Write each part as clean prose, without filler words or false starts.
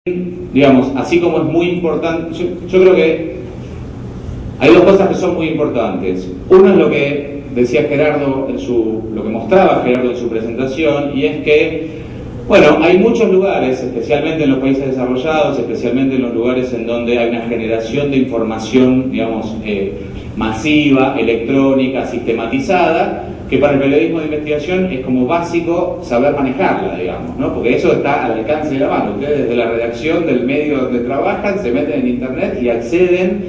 digamos, así como es muy importante, yo creo que hay dos cosas que son muy importantes. Uno es lo que decía Gerardo lo que mostraba Gerardo en su presentación, y es que, bueno, hay muchos lugares, especialmente en los países desarrollados, especialmente en los lugares en donde hay una generación de información, digamos, masiva, electrónica, sistematizada, que para el periodismo de investigación es como básico saber manejarla, digamos, ¿no? Porque eso está al alcance de la mano. Ustedes desde la redacción del medio donde trabajan se meten en internet y acceden.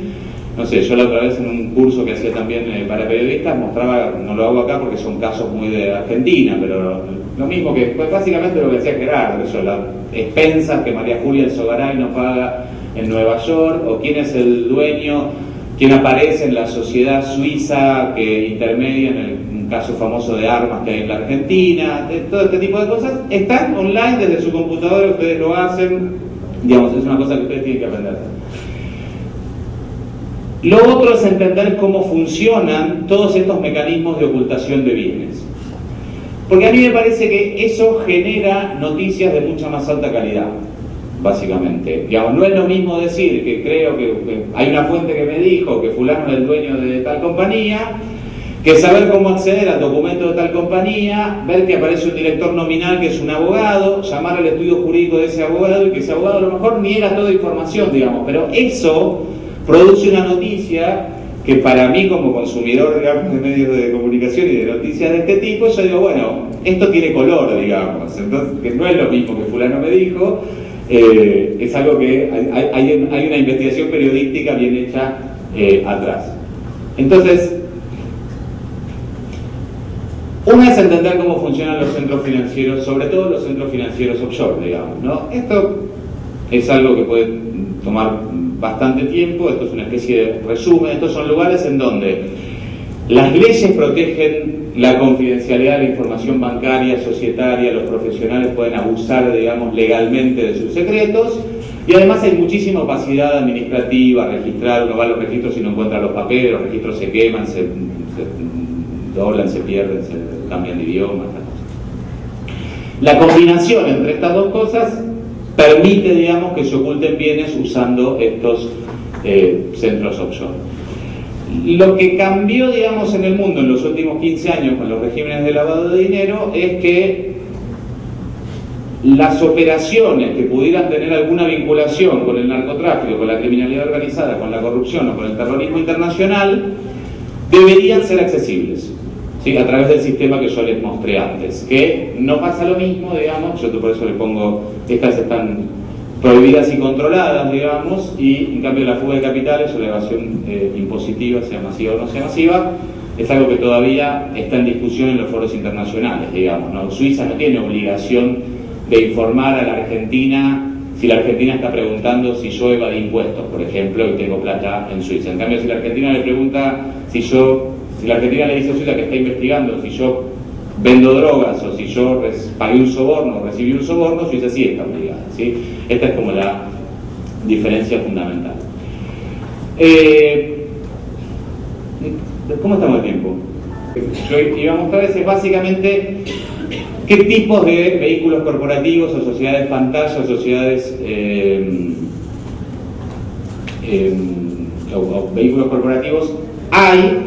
No sé, yo la otra vez en un curso que hacía también para periodistas mostraba, no lo hago acá porque son casos muy de Argentina, pero lo mismo que, pues básicamente lo que decía Gerardo, eso, las expensas que María Julia Sogaray no paga en Nueva York, o quién es el dueño, quién aparece en la sociedad suiza que intermedia en el caso famoso de armas que hay en la Argentina, todo este tipo de cosas, están online desde su computadora, ustedes lo hacen, digamos, es una cosa que ustedes tienen que aprender. Lo otro es entender cómo funcionan todos estos mecanismos de ocultación de bienes. Porque a mí me parece que eso genera noticias de mucha más alta calidad, básicamente. Digamos, no es lo mismo decir que creo que hay una fuente que me dijo que fulano es el dueño de tal compañía, que saber cómo acceder al documento de tal compañía, ver que aparece un director nominal que es un abogado, llamar al estudio jurídico de ese abogado y que ese abogado a lo mejor niega toda información, digamos, pero eso produce una noticia que para mí como consumidor, digamos, de medios de comunicación y de noticias de este tipo, yo digo, bueno, esto tiene color, digamos, entonces que no es lo mismo que fulano me dijo, es algo que hay una investigación periodística bien hecha atrás. Entonces, una es entender cómo funcionan los centros financieros, sobre todo los centros financieros offshore, digamos, ¿no? Esto es algo que puede tomar bastante tiempo, esto es una especie de resumen. Estos son lugares en donde las leyes protegen la confidencialidad de la información bancaria, societaria, los profesionales pueden abusar, digamos, legalmente de sus secretos, y además hay muchísima opacidad administrativa, registrar, uno va a los registros y no encuentra los papeles, los registros se queman, se doblan, se pierden, se cambian de idioma. La combinación entre estas dos cosas permite, digamos, que se oculten bienes usando estos centros offshore. Lo que cambió, digamos, en el mundo en los últimos 15 años con los regímenes de lavado de dinero es que las operaciones que pudieran tener alguna vinculación con el narcotráfico, con la criminalidad organizada, con la corrupción o con el terrorismo internacional deberían ser accesibles, ¿sí? A través del sistema que yo les mostré antes, que no pasa lo mismo, digamos, yo por eso le pongo, estas están prohibidas y controladas, digamos, y en cambio la fuga de capitales o la evasión impositiva, sea masiva o no sea masiva, es algo que todavía está en discusión en los foros internacionales, digamos, ¿no? Suiza no tiene obligación de informar a la Argentina si la Argentina está preguntando si yo evadí impuestos, por ejemplo, y tengo plata en Suiza. En cambio, si la Argentina le pregunta si la Argentina le dice a Suiza que está investigando si yo vendo drogas o si yo pagué un soborno o recibí un soborno, Suiza sí está obligada, ¿sí? Esta es como la diferencia fundamental. ¿Cómo estamos de tiempo? Yo iba a mostrarles básicamente qué tipos de vehículos corporativos o sociedades pantalla o sociedades o vehículos corporativos hay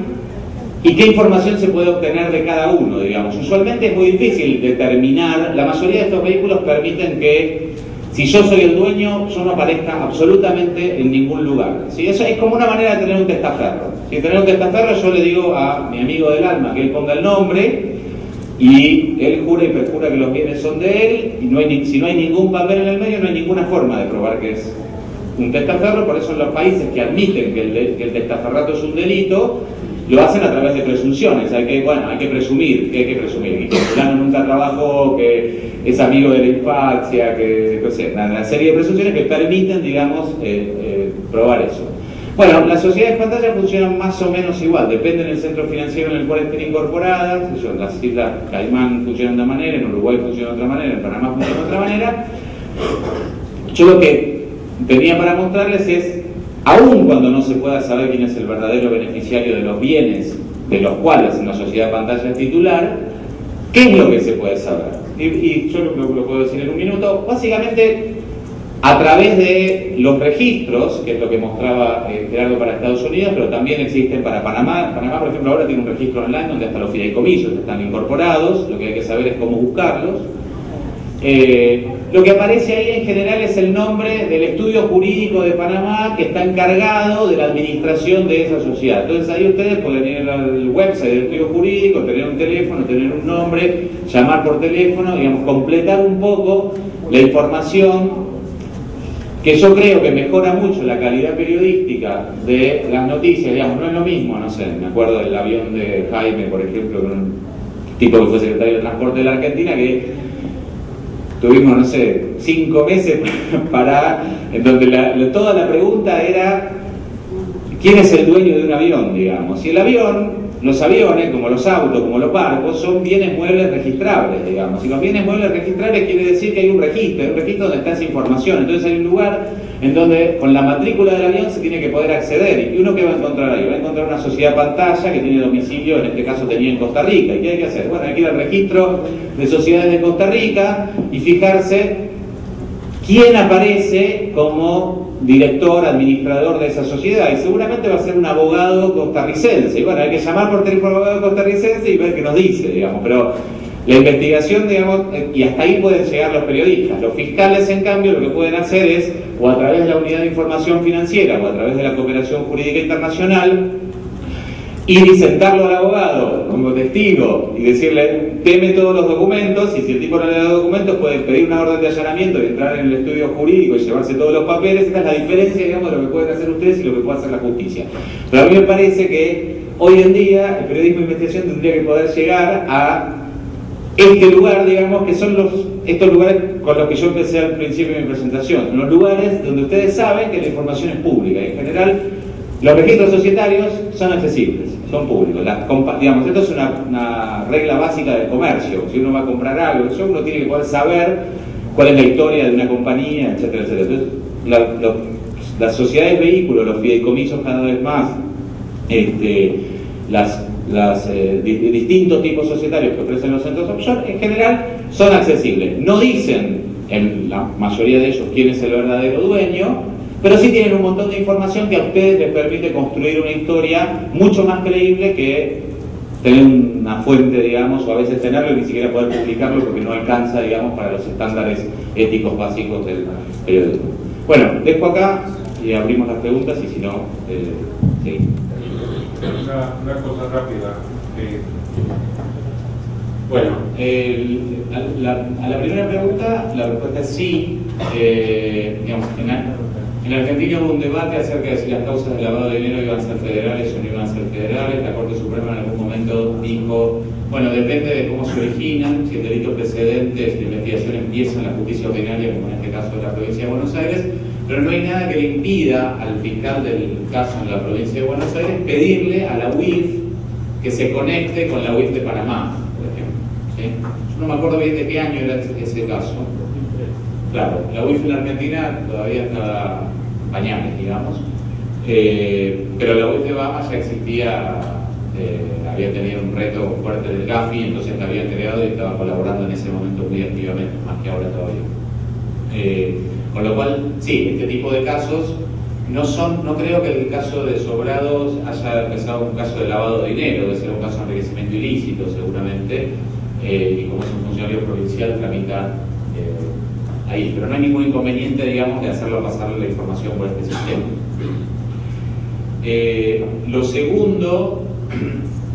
y qué información se puede obtener de cada uno, digamos. Usualmente es muy difícil determinar, la mayoría de estos vehículos permiten que si yo soy el dueño, yo no aparezca absolutamente en ningún lugar, ¿sí? Eso es como una manera de tener un testaferro. Si tener un testaferro, yo le digo a mi amigo del alma que él ponga el nombre y él jura y perjura que los bienes son de él, y si no hay ningún papel en el medio, no hay ninguna forma de probar que es un testaferro. Por eso en los países que admiten que el testaferrato es un delito, lo hacen a través de presunciones. Hay que presumir, que fulano nunca trabajó, que es amigo de la infancia, que no sé, una serie de presunciones que permiten, digamos, probar eso. Bueno, las sociedades pantalla funcionan más o menos igual, depende del centro financiero en el cual estén incorporadas. En las Islas Caimán funcionan de una manera, en Uruguay funciona de otra manera, en Panamá funciona de otra manera. Yo lo que tenía para mostrarles es, aun cuando no se pueda saber quién es el verdadero beneficiario de los bienes de los cuales una sociedad pantalla es titular, ¿qué es lo que se puede saber? Y yo lo puedo decir en un minuto. Básicamente, a través de los registros, que es lo que mostraba Gerardo para Estados Unidos, pero también existen para Panamá. Panamá, por ejemplo, ahora tiene un registro online donde hasta los fideicomisos están incorporados, lo que hay que saber es cómo buscarlos. Lo que aparece ahí en general es el nombre del estudio jurídico de Panamá que está encargado de la administración de esa sociedad. Entonces ahí ustedes pueden ir al website del estudio jurídico, tener un teléfono, tener un nombre, llamar por teléfono, digamos, completar un poco la información, que yo creo que mejora mucho la calidad periodística de las noticias. Digamos, no es lo mismo, no sé, me acuerdo del avión de Jaime, por ejemplo, con un tipo que fue secretario de Transporte de la Argentina, que tuvimos, no sé, 5 meses en donde toda la pregunta era ¿quién es el dueño de un avión, digamos? Y el avión, los aviones, como los autos, como los barcos, son bienes muebles registrables, digamos. Y los bienes muebles registrables quiere decir que hay un registro donde está esa información. Entonces hay un lugar en donde con la matrícula del avión se tiene que poder acceder. ¿Y uno qué va a encontrar ahí? Va a encontrar una sociedad pantalla que tiene domicilio, en este caso tenía en Costa Rica. ¿Y qué hay que hacer? Bueno, hay que ir al registro de sociedades de Costa Rica y fijarse quién aparece como director, administrador de esa sociedad, y seguramente va a ser un abogado costarricense. Y bueno, hay que llamar por teléfono al abogado costarricense y ver qué nos dice, digamos. Pero la investigación, digamos, y hasta ahí pueden llegar los periodistas. Los fiscales, en cambio, lo que pueden hacer es, o a través de la Unidad de Información Financiera, o a través de la Cooperación Jurídica Internacional, ir y sentarlo al abogado como testigo y decirle, teme todos los documentos, y si el tipo no le da documentos puede pedir una orden de allanamiento y entrar en el estudio jurídico y llevarse todos los papeles. Esta es la diferencia, digamos, de lo que pueden hacer ustedes y lo que puede hacer la justicia. Pero a mí me parece que hoy en día el periodismo de investigación tendría que poder llegar a este lugar, digamos, que son estos lugares con los que yo empecé al principio de mi presentación, los lugares donde ustedes saben que la información es pública. En general, los registros societarios son accesibles, son públicos. Digamos, esto es una regla básica del comercio. Si uno va a comprar algo, uno tiene que poder saber cuál es la historia de una compañía, etcétera, etcétera. Entonces, las sociedades vehículos, los fideicomisos cada vez más, distintos tipos societarios que ofrecen los centros offshore, en general son accesibles. No dicen, en la mayoría de ellos, quién es el verdadero dueño, pero sí tienen un montón de información que a ustedes les permite construir una historia mucho más creíble que tener una fuente, digamos, o a veces tenerlo y ni siquiera poder publicarlo porque no alcanza, digamos, para los estándares éticos básicos del periodismo. Bueno, dejo acá y abrimos las preguntas, y si no, seguimos. Una cosa rápida. Bueno, a la primera pregunta la respuesta es sí. Digamos, en Argentina hubo un debate acerca de si las causas de lavado de dinero iban a ser federales o no iban a ser federales. La Corte Suprema en algún momento dijo, bueno, depende de cómo se originan, si el delito precedente de investigación empieza en la justicia ordinaria, como en este caso de la provincia de Buenos Aires, pero no hay nada que le impida al fiscal del caso en la provincia de Buenos Aires pedirle a la UIF que se conecte con la UIF de Panamá, por ejemplo. ¿Sí? Yo no me acuerdo bien de qué año era ese caso. Claro, la UIF en la Argentina todavía está pañales, digamos, pero la UIF de Bahamas ya existía, había tenido un reto fuerte del Gafi, entonces la había creado y estaba colaborando en ese momento muy activamente, más que ahora todavía. Con lo cual, sí, este tipo de casos no creo que el caso de Sobrados haya empezado un caso de lavado de dinero, debe ser un caso de enriquecimiento ilícito seguramente, y como es un funcionario provincial tramita ahí, pero no hay ningún inconveniente, digamos, de hacerlo pasar la información por este sistema. Lo segundo,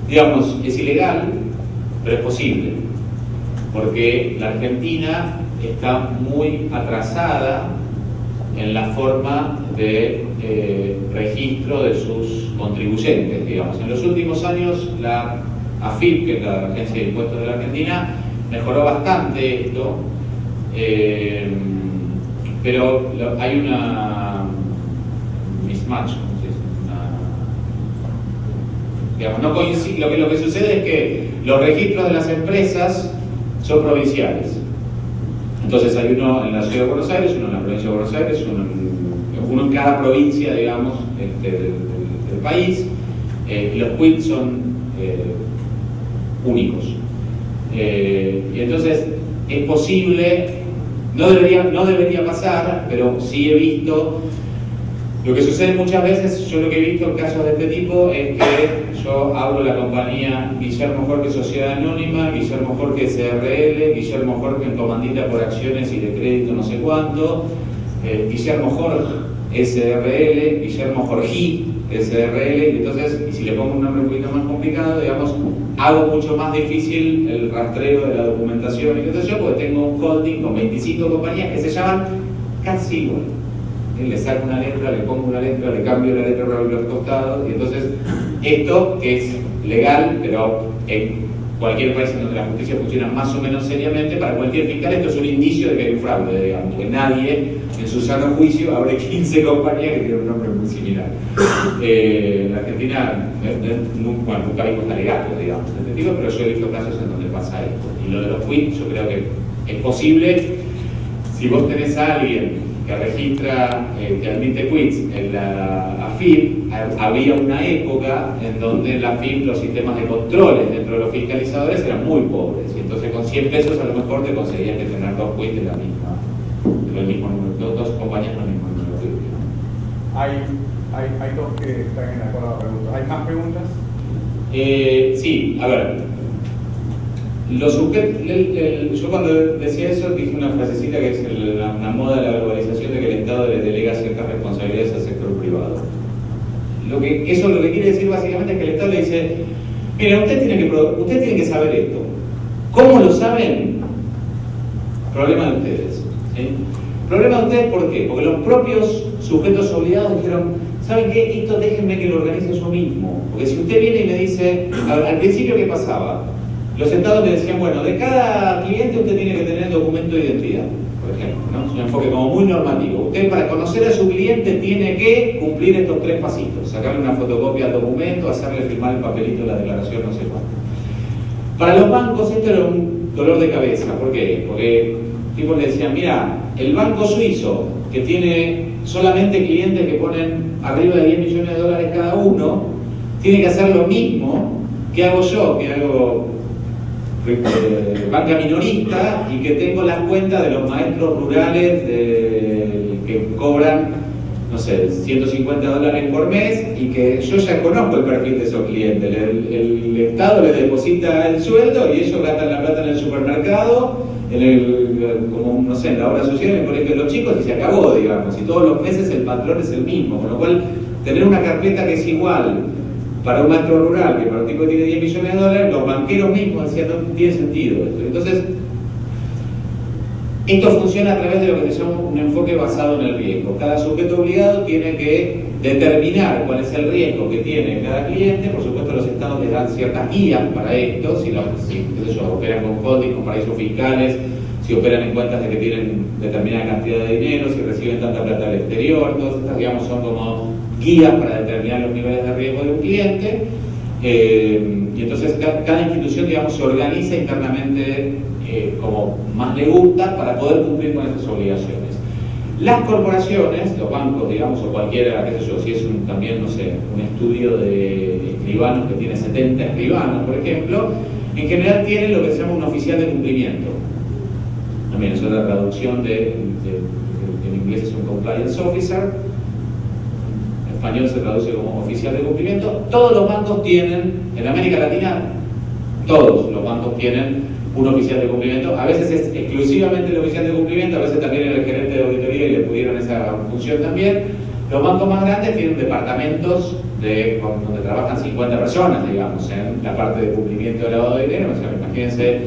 digamos, es ilegal, pero es posible, porque la Argentina está muy atrasada en la forma de registro de sus contribuyentes, digamos. En los últimos años la AFIP, que es la Agencia de Impuestos de la Argentina, mejoró bastante esto, pero hay una mismatch, digamos, no coincide. Lo que sucede es que los registros de las empresas son provinciales. Entonces hay uno en la ciudad de Buenos Aires, uno en la provincia de Buenos Aires, uno en cada provincia, digamos, del país, y los quits son únicos. Y entonces es posible No debería pasar, pero sí he visto. Lo que sucede muchas veces, yo lo que he visto en casos de este tipo es que yo abro la compañía Guillermo Jorge Sociedad Anónima, Guillermo Jorge SRL, Guillermo Jorge en comandita por acciones y de crédito no sé cuánto, Guillermo Jorge SRL, Guillermo Jorge SRL, y entonces, y si le pongo un nombre un poquito más complicado, digamos, hago mucho más difícil el rastreo de la documentación y qué sé yo, porque tengo un holding con 25 compañías que se llaman casi igual. Le saco una letra, le pongo una letra, le cambio la letra para los costados, y entonces esto que es legal, pero en cualquier país en donde la justicia funciona más o menos seriamente, para cualquier fiscal esto es un indicio de que hay un fraude, digamos, que nadie en su sano juicio abre 15 compañías que tienen un nombre muy similar. En Argentina, bueno, nunca vimos alegatos, digamos, pero yo he visto casos en donde pasa esto. Y lo de los quits, yo creo que es posible. Si vos tenés a alguien que registra, que admite quits en la AFIP, había una época en donde en la AFIP los sistemas de controles dentro de los fiscalizadores eran muy pobres, y entonces con 100 pesos a lo mejor te conseguías que tener dos quits del mismo número, dos compañías con el mismo número de quits. Hay dos que están en acuerdo a la pregunta. ¿Hay más preguntas? Sí, a ver. Yo cuando decía eso dije una frasecita que es la moda de la globalización, de que el Estado le delega ciertas responsabilidades al sector privado. Eso lo que quiere decir básicamente es que el Estado le dice: mire, usted tiene que saber esto. ¿Cómo lo saben? Problema de ustedes, ¿sí? Problema de ustedes, ¿por qué? Porque los propios sujetos obligados dijeron: ¿saben qué? Esto déjenme que lo organice yo mismo. Porque si usted viene y me dice, al principio, ¿qué pasaba? Los estados le decían: bueno, de cada cliente usted tiene que tener documento de identidad, por ejemplo, ¿no? Es un enfoque como muy normativo. Usted, para conocer a su cliente, tiene que cumplir estos 3 pasitos: sacarle una fotocopia al documento, hacerle firmar el papelito de la declaración, no sé cuánto. Para los bancos esto era un dolor de cabeza. ¿Por qué? Porque tipos le decían: mira, el banco suizo, que tiene solamente clientes que ponen arriba de $10 millones cada uno, tiene que hacer lo mismo que hago yo, que hago banca minorista, y que tengo las cuentas de los maestros rurales que cobran, no sé, $150 por mes, y que yo ya conozco el perfil de esos clientes. El Estado les deposita el sueldo y ellos gastan la plata en el supermercado, como, no sé, en la obra social, en el colegio de los chicos, y se acabó, digamos, y todos los meses el patrón es el mismo, con lo cual tener una carpeta que es igual para un maestro rural que para un tipo que tiene $10 millones, los banqueros mismos decían: no tiene sentido esto. Entonces, esto funciona a través de lo que se llama un enfoque basado en el riesgo. Cada sujeto obligado tiene que determinar cuál es el riesgo que tiene cada cliente. Por supuesto, los estados les dan ciertas guías para esto, si operan con holding, con paraísos fiscales, si operan en cuentas de que tienen determinada cantidad de dinero, si reciben tanta plata del exterior. Todas estas, digamos, son como guías para determinar los niveles de riesgo de un cliente, y entonces cada institución, digamos, se organiza internamente como más le gusta para poder cumplir con esas obligaciones. Las corporaciones, los bancos, digamos, o cualquiera, qué sé yo, si es también, no sé, un estudio de escribanos que tiene 70 escribanos, por ejemplo, en general tienen lo que se llama un oficial de cumplimiento. También eso es la traducción en inglés es un compliance officer. En español se traduce como oficial de cumplimiento. Todos los bancos tienen, en América Latina, todos los bancos tienen un oficial de cumplimiento. A veces es exclusivamente el oficial de cumplimiento, a veces también el gerente de auditoría, y le pudieron esa función también. Los bancos más grandes tienen departamentos donde trabajan 50 personas, digamos, en la parte de cumplimiento de lavado de dinero. O sea, imagínense,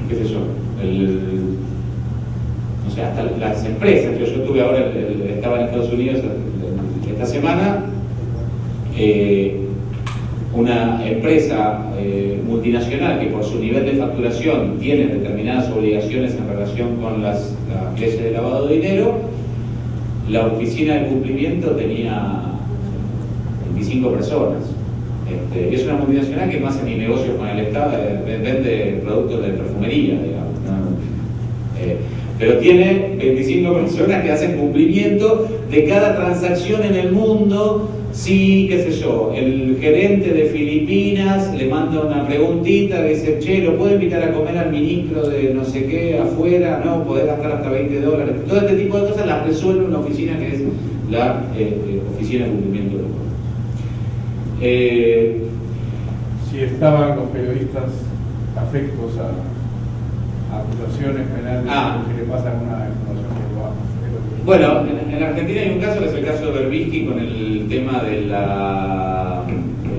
qué sé yo, no sé, hasta las empresas. Yo estuve ahora, estaba en Estados Unidos esta semana, una empresa multinacional que por su nivel de facturación tiene determinadas obligaciones en relación con las leyes de lavado de dinero. La oficina de cumplimiento tenía 25 personas. Es una multinacional que no hace ni negocios con el Estado, vende productos de perfumería, digamos, ¿no? pero tiene 25 personas que hacen cumplimiento de cada transacción en el mundo. Sí, qué sé yo, el gerente de Filipinas le manda una preguntita, dice, che, ¿lo puedo invitar a comer al ministro de no sé qué afuera? No, podés gastar hasta $20. Todo este tipo de cosas las resuelve una oficina que es la Oficina de Cumplimiento de Acuerdos. Si estaban los periodistas afectos a acusaciones penales que le pasan una información por bajo. Bueno, en Argentina hay un caso que es el caso de Berbisky con el tema del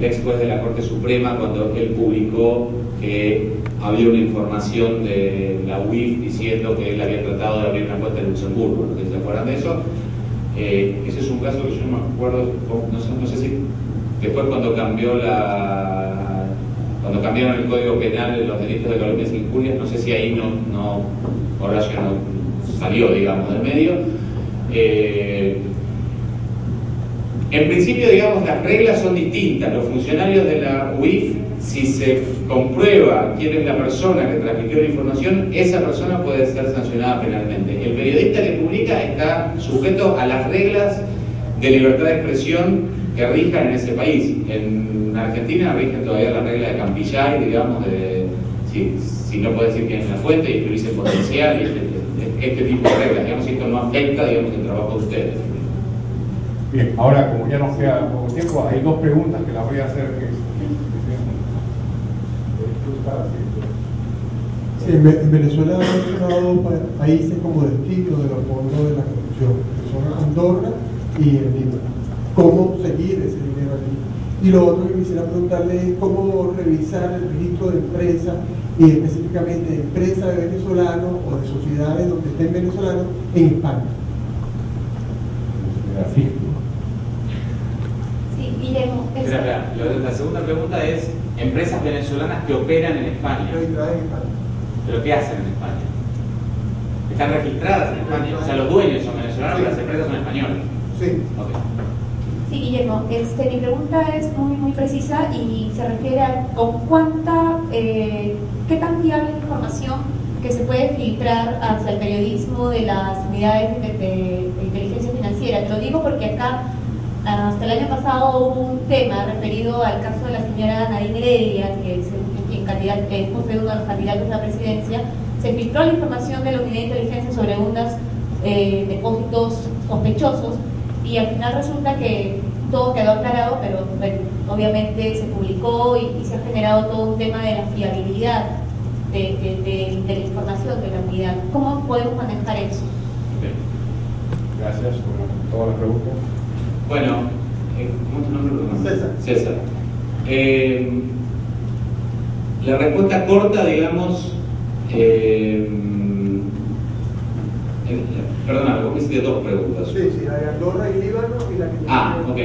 ex juez de la Corte Suprema, cuando él publicó que había una información de la UIF diciendo que él había tratado de abrir una cuenta en Luxemburgo. ¿No se acuerdan de eso? Ese es un caso que yo no me acuerdo, no sé si después cuando cambiaron el Código Penal de los delitos de calumnias e injurias, no sé si ahí Horacio no salió, digamos, del medio. En principio, digamos, las reglas son distintas. Los funcionarios de la UIF, si se comprueba quién es la persona que transmitió la información, esa persona puede ser sancionada penalmente. El periodista que publica está sujeto a las reglas de libertad de expresión que rijan en ese país. En Argentina rigen todavía las reglas de Campillay, digamos, de si no puede decir quién es la fuente y escribirse en potencial, y este tipo de reglas. Digamos, esto no afecta, digamos, el trabajo de ustedes. Bien, ahora como ya nos queda poco tiempo, hay dos preguntas que las voy a hacer. Sí, en Venezuela han mencionado países como destino de los fondos de la corrupción, que son Andorra y el Líbano. ¿Cómo seguir ese dinero allí? Y lo otro que quisiera preguntarle es cómo revisar el registro de empresas y específicamente de empresas de venezolanos o de sociedades donde estén venezolanos en España. Sí, Guillermo. Espera, la segunda pregunta es empresas venezolanas que operan en España. ¿Pero qué hacen en España? ¿Están registradas en España? O sea, los dueños son venezolanos y las empresas son españolas. Sí. Okay. Sí, Guillermo, mi pregunta es muy precisa y se refiere a qué tan fiable es la información que se puede filtrar hacia el periodismo de las unidades de inteligencia financiera. Te lo digo porque acá, hasta el año pasado, hubo un tema referido al caso de la señora Nadine Heredia, que es uno de los candidatos a la presidencia. Se filtró la información de la unidad de inteligencia sobre unos depósitos sospechosos, y al final resulta que todo quedó aclarado, pero bueno, obviamente se publicó y se ha generado todo un tema de la fiabilidad de la información de la unidad. ¿Cómo podemos manejar eso? Okay. Gracias por todas las preguntas. Bueno, ¿cómo es tu nombre? César. La respuesta corta, digamos, perdona, vos me hiciste dos preguntas. Sí, la de Andorra y Líbano y la que... Ok.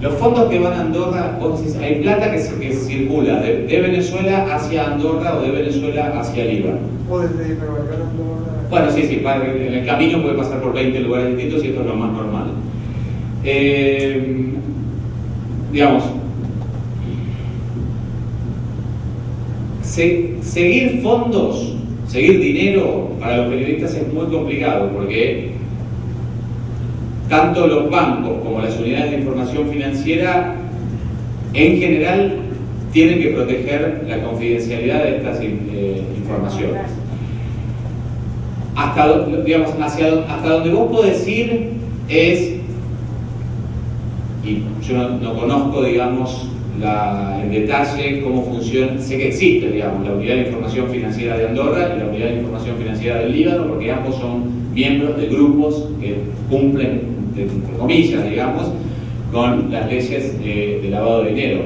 Los fondos que van a Andorra, vos decís, hay plata que circula de Venezuela hacia Andorra o de Venezuela hacia Líbano. O desde Nueva York a Andorra. Bueno, sí, en el camino puede pasar por 20 lugares distintos y esto es lo más normal. Digamos, seguir fondos, seguir dinero para los periodistas es muy complicado porque tanto los bancos como las unidades de información financiera en general tienen que proteger la confidencialidad de estas informaciones. Hasta donde vos podés ir es, y yo no conozco, digamos, en detalle cómo funciona, sé que existe, digamos, la unidad de información financiera de Andorra y la unidad de información financiera del Líbano, porque ambos son miembros de grupos que cumplen, entre comillas, digamos, con las leyes de lavado de dinero.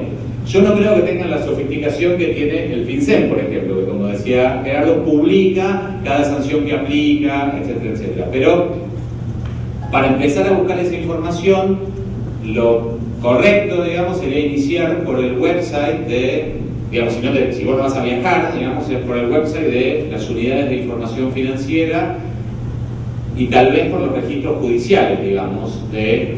Yo no creo que tengan la sofisticación que tiene el FinCEN, por ejemplo, que, como decía Gerardo, publica cada sanción que aplica, etcétera, etcétera. Pero para empezar a buscar esa información, lo correcto, digamos, sería iniciar por el website de, digamos, si vos no vas a viajar, digamos, es por el website de las unidades de información financiera y tal vez por los registros judiciales, digamos, de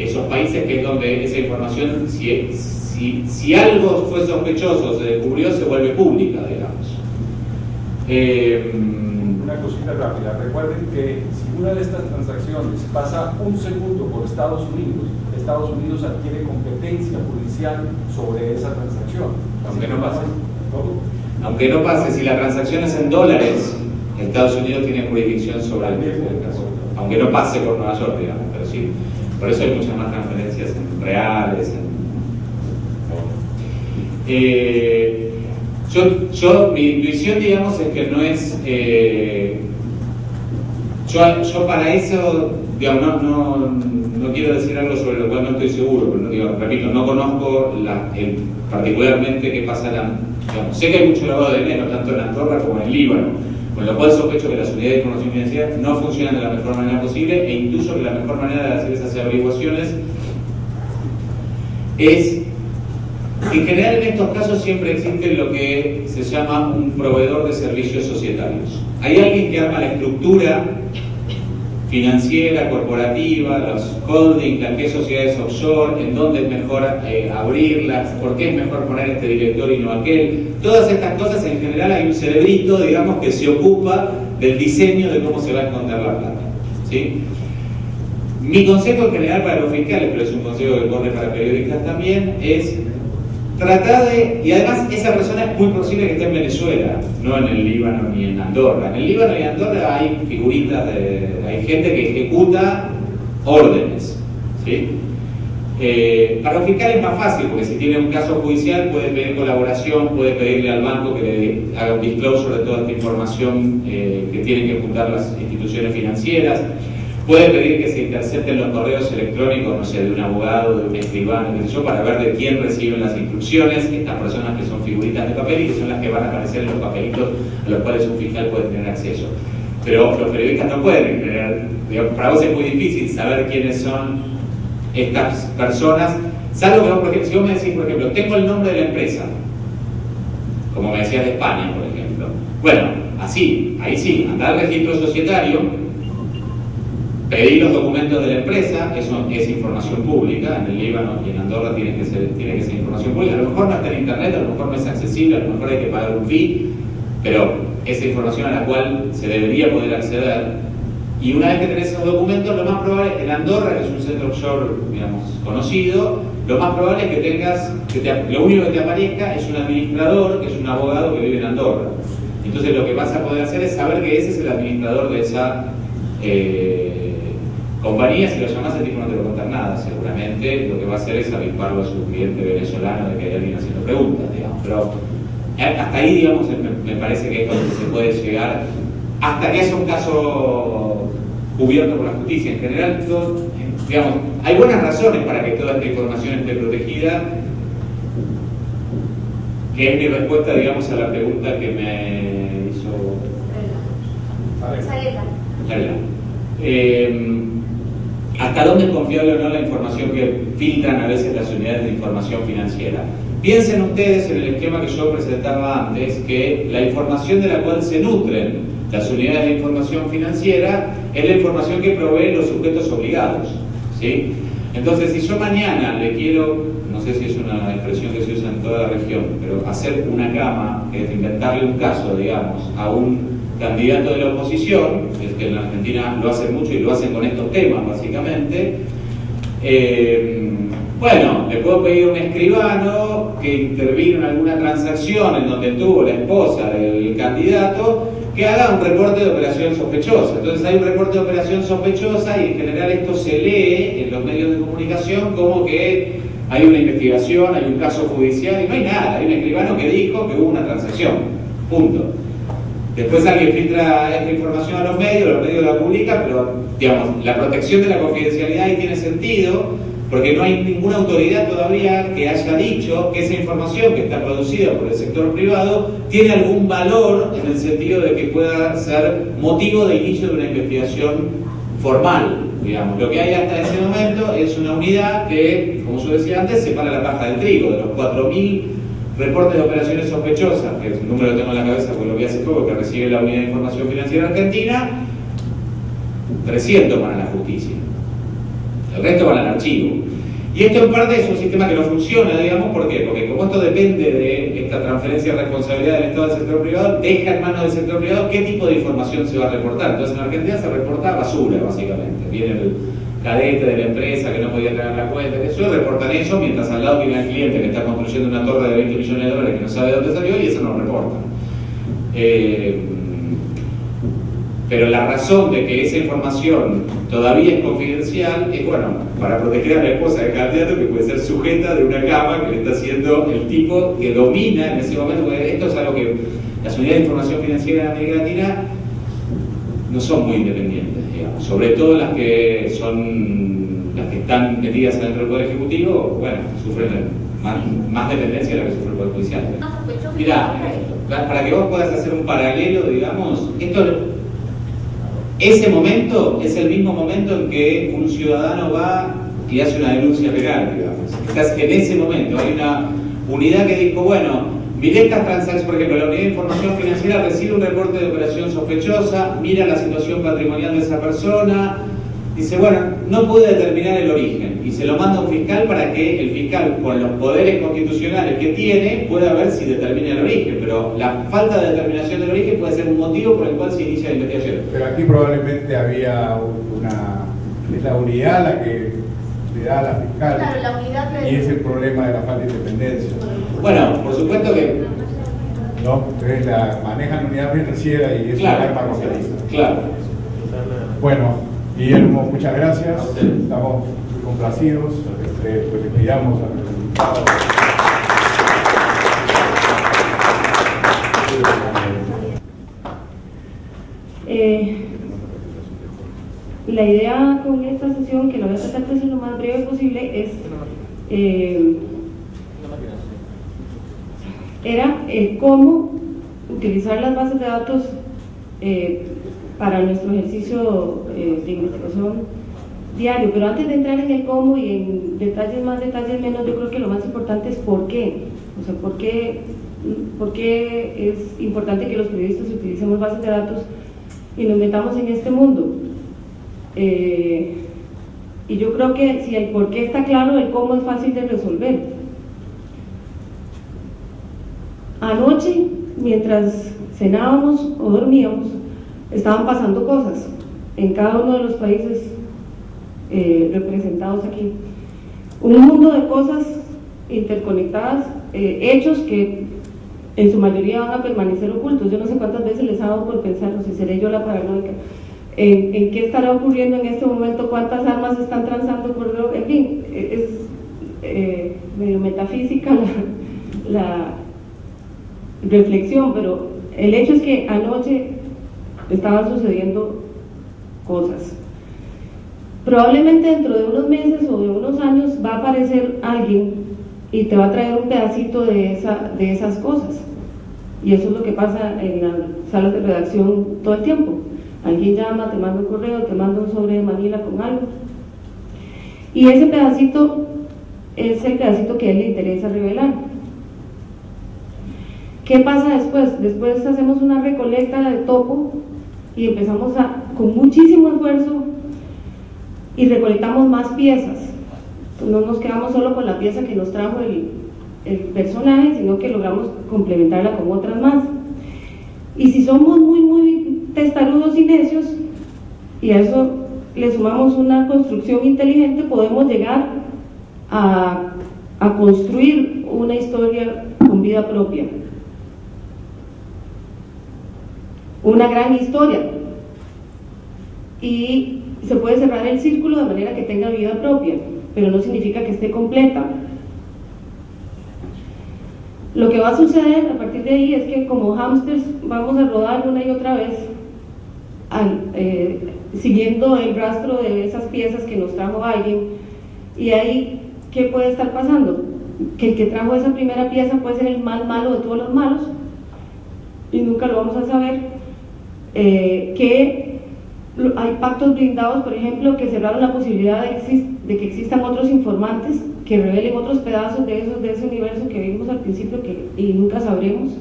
esos países, que es donde esa información, si algo fue sospechoso, se descubrió, se vuelve pública, digamos. Una cosita rápida. Recuerden que si una de estas transacciones pasa un segundo por Estados Unidos adquiere competencia judicial sobre esa transacción. Aunque no pase. ¿Cómo? Aunque no pase, si la transacción es en dólares, Estados Unidos tiene jurisdicción sobre el caso. Aunque no pase por Nueva York, digamos, pero sí. Por eso hay muchas más transferencias en reales. Mi intuición, digamos, es que no es... yo para eso, digamos, no quiero decir algo sobre lo cual no estoy seguro, pero digo, repito, no conozco particularmente qué pasa digamos, sé que hay mucho lavado de dinero, tanto en Andorra como en el Líbano, con lo cual sospecho que las unidades de información financiera no funcionan de la mejor manera posible, e incluso que la mejor manera de hacer esas averiguaciones es... En general, en estos casos siempre existe lo que se llama un proveedor de servicios societarios. Hay alguien que arma la estructura financiera, corporativa, los holdings, las que sociedades offshore, en dónde es mejor abrirlas, por qué es mejor poner este director y no aquel. Todas estas cosas, en general, hay un cerebrito, digamos, que se ocupa del diseño de cómo se va a esconder la plata, ¿sí? Mi consejo en general para los fiscales, pero es un consejo que corre para periodistas también, es tratar de, y además esa persona es muy posible que esté en Venezuela, no en el Líbano ni en Andorra. En el Líbano y Andorra hay figuritas, hay gente que ejecuta órdenes, ¿sí? Para los fiscales es más fácil, porque si tiene un caso judicial puede pedir colaboración, puede pedirle al banco que le haga un disclosure de toda esta información que tienen que juntar las instituciones financieras. Puede pedir que se intercepten los correos electrónicos, no sé, de un abogado, de un escribano, qué sé yo, para ver de quién reciben las instrucciones, estas personas que son figuritas de papel y que son las que van a aparecer en los papelitos a los cuales un fiscal puede tener acceso. Pero los periodistas no pueden tener, digamos, para vos es muy difícil saber quiénes son estas personas, salvo que vos, por ejemplo, si vos me decís, por ejemplo, tengo el nombre de la empresa, como me decías de España, por ejemplo. Bueno, así, ahí sí, andar al registro societario, pedir los documentos de la empresa, eso es información pública, en el Líbano y en Andorra tiene que ser información pública, a lo mejor no está en internet, a lo mejor no es accesible, a lo mejor hay que pagar un fee, pero esa información a la cual se debería poder acceder. Y una vez que tenés esos documentos, lo más probable, en Andorra, que es un centro offshore, digamos, conocido, lo más probable es que tengas, lo único que te aparezca es un administrador, que es un abogado que vive en Andorra. Entonces lo que vas a poder hacer es saber que ese es el administrador de esa compañía. Si lo llamás, el tipo no te va a contar nada, seguramente lo que va a hacer es avisparlo a su cliente venezolano de que hay alguien haciendo preguntas, digamos. Pero hasta ahí, digamos, me parece que es donde se puede llegar, hasta que haya un caso cubierto por la justicia. En general, digamos, hay buenas razones para que toda esta información esté protegida, que es mi respuesta, digamos, a la pregunta que me hizo ¿hasta dónde es confiable o no la información que filtran a veces las unidades de información financiera? Piensen ustedes en el esquema que yo presentaba antes, que la información de la cual se nutren las unidades de información financiera es la información que proveen los sujetos obligados, ¿sí? Entonces, si yo mañana le quiero, no sé si es una expresión que se usa en toda la región, pero hacer una cama, que es inventarle un caso, digamos, a un candidato de la oposición, es que en la Argentina lo hacen mucho y lo hacen con estos temas básicamente, bueno, le puedo pedir a un escribano que intervino en alguna transacción en donde estuvo la esposa del candidato que haga un reporte de operación sospechosa. Entonces hay un reporte de operación sospechosa y en general esto se lee en los medios de comunicación como que hay una investigación, hay un caso judicial y no hay nada, hay un escribano que dijo que hubo una transacción, punto. Después alguien filtra esta información a los medios la publican, pero digamos, la protección de la confidencialidad ahí tiene sentido, porque no hay ninguna autoridad todavía que haya dicho que esa información que está producida por el sector privado tiene algún valor en el sentido de que pueda ser motivo de inicio de una investigación formal, digamos. Lo que hay hasta ese momento es una unidad que, como yo decía antes, separa la paja del trigo. De los 4.000 reportes de operaciones sospechosas, que el número lo tengo en la cabeza porque lo vi hace poco, que recibe la Unidad de Información Financiera Argentina, 300 van a la justicia. El resto van al archivo. Y esto en parte es un sistema que no funciona, digamos, ¿por qué? Porque como esto depende de esta transferencia de responsabilidad del Estado al sector privado, deja en manos del sector privado qué tipo de información se va a reportar. Entonces en Argentina se reporta basura, básicamente. Viene el cadete de la empresa que no podía traer la cuenta, que eso, reportan eso, mientras al lado tiene al cliente que está construyendo una torre de 20 millones de dólares que no sabe de dónde salió y eso no lo reportan. Pero la razón de que esa información todavía es confidencial es, bueno, para proteger a la esposa del candidato que puede ser sujeta de una cama que le está haciendo el tipo que domina en ese momento, porque esto es algo que las unidades de información financiera en América Latina no son muy independientes, digamos, sobre todo las que están metidas dentro del Poder Ejecutivo, bueno, sufren más dependencia de la que sufre el Poder Judicial. Mirá, para que vos puedas hacer un paralelo, digamos, ese momento es el mismo momento en que un ciudadano va y hace una denuncia penal, digamos. Estás en ese momento, hay una unidad que dijo, bueno, miré estas transacciones, por ejemplo, la unidad de información financiera recibe un reporte de operación sospechosa, mira la situación patrimonial de esa persona, dice, bueno, no puede determinar el origen, y se lo manda a un fiscal para que el fiscal, con los poderes constitucionales que tiene, pueda ver si determina el origen, pero la falta de determinación del origen puede ser un motivo por el cual se inicia la investigación. Pero aquí probablemente había es la unidad la que le da a la fiscal, claro, la unidad y es el problema de la falta de independencia. Bueno, por supuesto que... No, ustedes la manejan unidad financiera y es claro, un arma arrojadiza. Claro. Bueno, Guillermo, muchas gracias. Estamos muy complacidos. Pues le pidamos a nuestro invitado. La idea con esta sesión, que lo voy a tratar de ser lo más breve posible, es cómo utilizar las bases de datos para nuestro ejercicio de investigación diario. Pero antes de entrar en el cómo y en detalles más, detalles menos, yo creo que lo más importante es por qué. O sea, por qué es importante que los periodistas utilicemos bases de datos y nos metamos en este mundo. Y yo creo que si el por qué está claro, el cómo es fácil de resolver. Anoche, mientras cenábamos o dormíamos, estaban pasando cosas en cada uno de los países representados aquí. Un mundo de cosas interconectadas, hechos que en su mayoría van a permanecer ocultos. Yo no sé cuántas veces les ha dado por pensar, no sé, seré yo la paranoica, en qué estará ocurriendo en este momento, cuántas armas están transando por droga, en fin, es medio metafísica la reflexión, pero el hecho es que anoche estaban sucediendo cosas. Probablemente dentro de unos meses o de unos años va a aparecer alguien y te va a traer un pedacito de esas cosas, y eso es lo que pasa en las salas de redacción todo el tiempo. Alguien llama, te manda un correo, te manda un sobre de Manila con algo, y ese pedacito es el pedacito que a él le interesa revelar. ¿Qué pasa después? Después hacemos una recolecta de topo y empezamos con muchísimo esfuerzo, y recolectamos más piezas. No nos quedamos solo con la pieza que nos trajo el personaje, sino que logramos complementarla con otras más. Y si somos muy, muy testarudos y necios, y a eso le sumamos una construcción inteligente, podemos llegar a construir una historia con vida propia. Una gran historia. Y se puede cerrar el círculo de manera que tenga vida propia, pero no significa que esté completa. Lo que va a suceder a partir de ahí es que, como hámsters, vamos a rodar una y otra vez siguiendo el rastro de esas piezas que nos trajo alguien. Y ahí, ¿qué puede estar pasando? Que el que trajo esa primera pieza puede ser el más malo de todos los malos, y nunca lo vamos a saber. Que hay pactos blindados, por ejemplo, que cerraron la posibilidad de que existan otros informantes que revelen otros pedazos de ese universo que vimos al principio y nunca sabremos.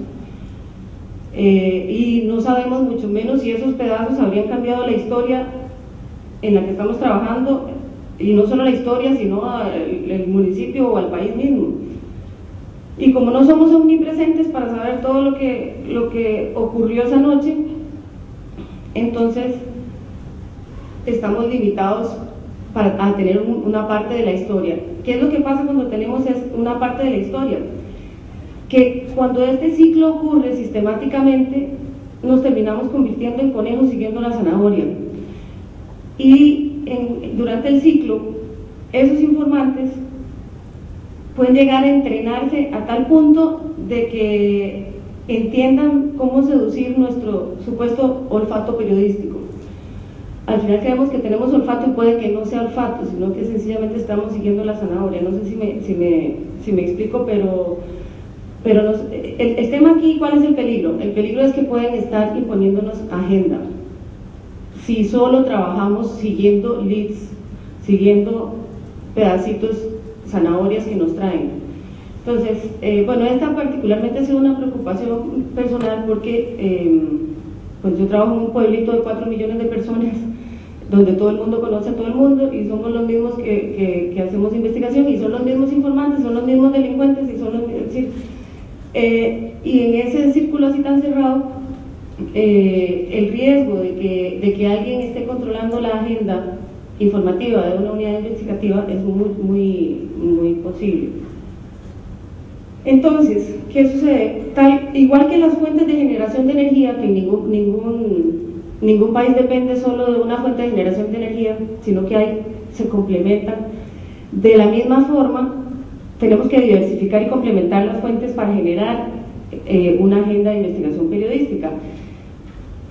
Y no sabemos mucho menos si esos pedazos habrían cambiado la historia en la que estamos trabajando y no solo la historia, sino al municipio o al país mismo. Y como no somos omnipresentes para saber todo lo que ocurrió esa noche, entonces estamos limitados a tener una parte de la historia. ¿Qué es lo que pasa cuando tenemos una parte de la historia? Que cuando este ciclo ocurre sistemáticamente, nos terminamos convirtiendo en conejos siguiendo la zanahoria. Y durante el ciclo, esos informantes pueden llegar a entrenarse a tal punto de que entiendan cómo seducir nuestro supuesto olfato periodístico. Al final creemos que tenemos olfato y puede que no sea olfato, sino que sencillamente estamos siguiendo la zanahoria. No sé si me explico, pero el tema aquí, ¿cuál es el peligro? El peligro es que pueden estar imponiéndonos agenda. Si solo trabajamos siguiendo leads, siguiendo pedacitos, zanahorias que nos traen. Entonces, bueno, esta particularmente ha sido una preocupación personal porque pues yo trabajo en un pueblito de 4 millones de personas donde todo el mundo conoce a todo el mundo y somos los mismos que hacemos investigación y son los mismos informantes, son los mismos delincuentes y son los mismos, es decir, y en ese círculo así tan cerrado, el riesgo de que alguien esté controlando la agenda informativa de una unidad investigativa es muy posible. Entonces, ¿qué sucede? Igual que las fuentes de generación de energía, que ningún país depende solo de una fuente de generación de energía, sino que se complementan. De la misma forma, tenemos que diversificar y complementar las fuentes para generar una agenda de investigación periodística.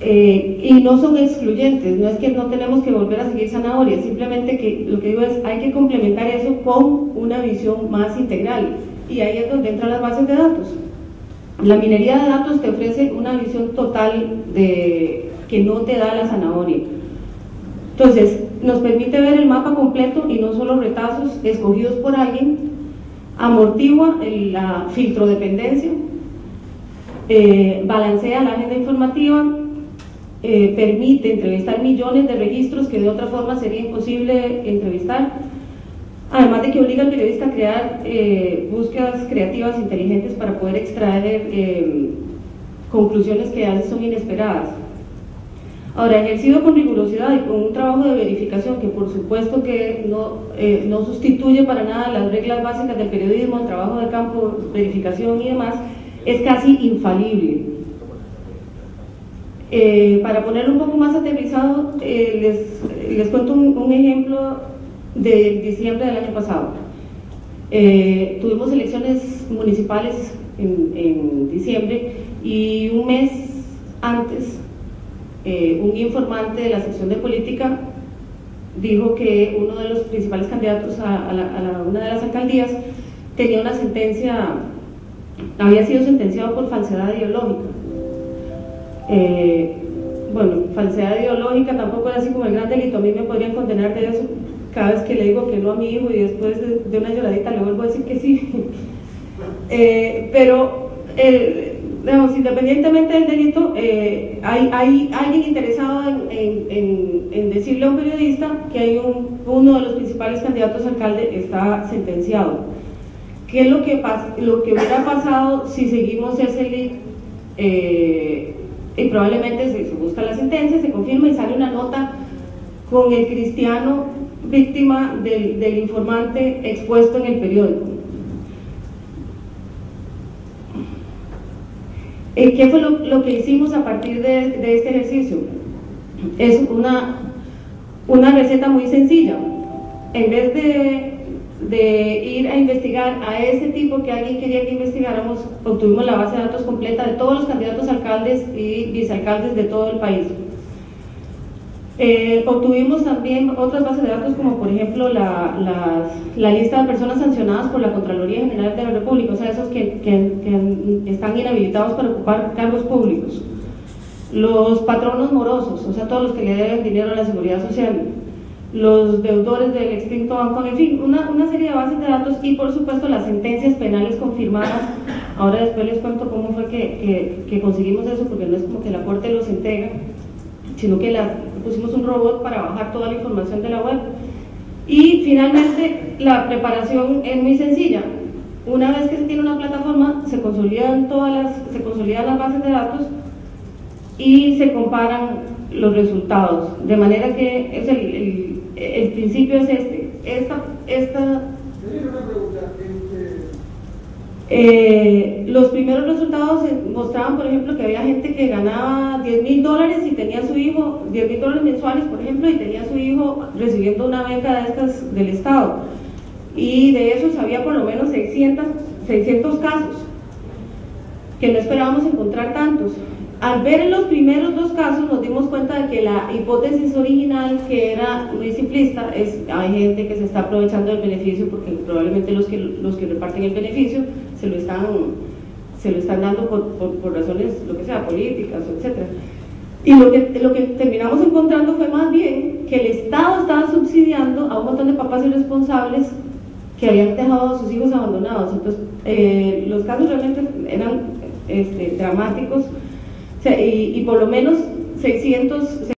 Y no son excluyentes, no es que no tenemos que volver a seguir zanahorias, simplemente que lo que digo es hay que complementar eso con una visión más integral, y ahí es donde entran las bases de datos. La minería de datos te ofrece una visión total que no te da la zanahoria. Entonces, nos permite ver el mapa completo y no solo retazos escogidos por alguien, amortigua la filtrodependencia, balancea la agenda informativa, permite entrevistar millones de registros que de otra forma sería imposible entrevistar, además de que obliga al periodista a crear búsquedas creativas inteligentes para poder extraer conclusiones que a veces son inesperadas. Ahora, ejercido con rigurosidad y con un trabajo de verificación que por supuesto que no sustituye para nada las reglas básicas del periodismo, el trabajo de campo, verificación y demás, es casi infalible. Para ponerlo un poco más aterrizado, les cuento un ejemplo de diciembre del año pasado. Tuvimos elecciones municipales en diciembre y un mes antes un informante de la sección de política dijo que uno de los principales candidatos a una de las alcaldías tenía una sentencia, había sido sentenciado por falsedad ideológica. Bueno, falsedad ideológica tampoco es así como el gran delito, a mí me podrían condenar de eso cada vez que le digo que no a mi hijo y después de una lloradita le vuelvo a decir que sí. Pero digamos, independientemente del delito, hay alguien interesado en decirle a un periodista que hay uno de los principales candidatos a alcalde está sentenciado. ¿Qué es lo que hubiera pasado si seguimos ese lead? Y probablemente se busca la sentencia, se confirma y sale una nota con el cristiano víctima del informante expuesto en el periódico. ¿Qué fue lo que hicimos a partir de este ejercicio? Es una receta muy sencilla. En vez de ir a investigar a ese tipo que alguien quería que investigáramos, obtuvimos la base de datos completa de todos los candidatos a alcaldes y vicealcaldes de todo el país. Obtuvimos también otras bases de datos como por ejemplo la lista de personas sancionadas por la Contraloría General de la República, o sea, esos que están inhabilitados para ocupar cargos públicos, los patronos morosos, o sea, todos los que le deben dinero a la seguridad social, los deudores del extinto banco, en fin, una serie de bases de datos y por supuesto las sentencias penales confirmadas. Ahora después les cuento cómo fue que conseguimos eso, porque no es como que la Corte los entrega, sino que pusimos un robot para bajar toda la información de la web. Y finalmente la preparación es muy sencilla. Una vez que se tiene una plataforma, se consolidan las bases de datos y se comparan los resultados, de manera que es el principio es los primeros resultados mostraban, por ejemplo, que había gente que ganaba $10,000 y tenía a su hijo, $10,000 mensuales, por ejemplo, y tenía a su hijo recibiendo una beca de estas del Estado, y de esos había por lo menos 600 casos, que no esperábamos encontrar tantos. Al ver en los primeros 2 casos nos dimos cuenta de que la hipótesis original, que era muy simplista, hay gente que se está aprovechando del beneficio porque probablemente los que reparten el beneficio se lo están dando por razones, lo que sea, políticas, etcétera. Y lo que terminamos encontrando fue más bien que el Estado estaba subsidiando a un montón de papás irresponsables que habían dejado a sus hijos abandonados. Entonces, los casos realmente eran dramáticos. Y por lo menos 600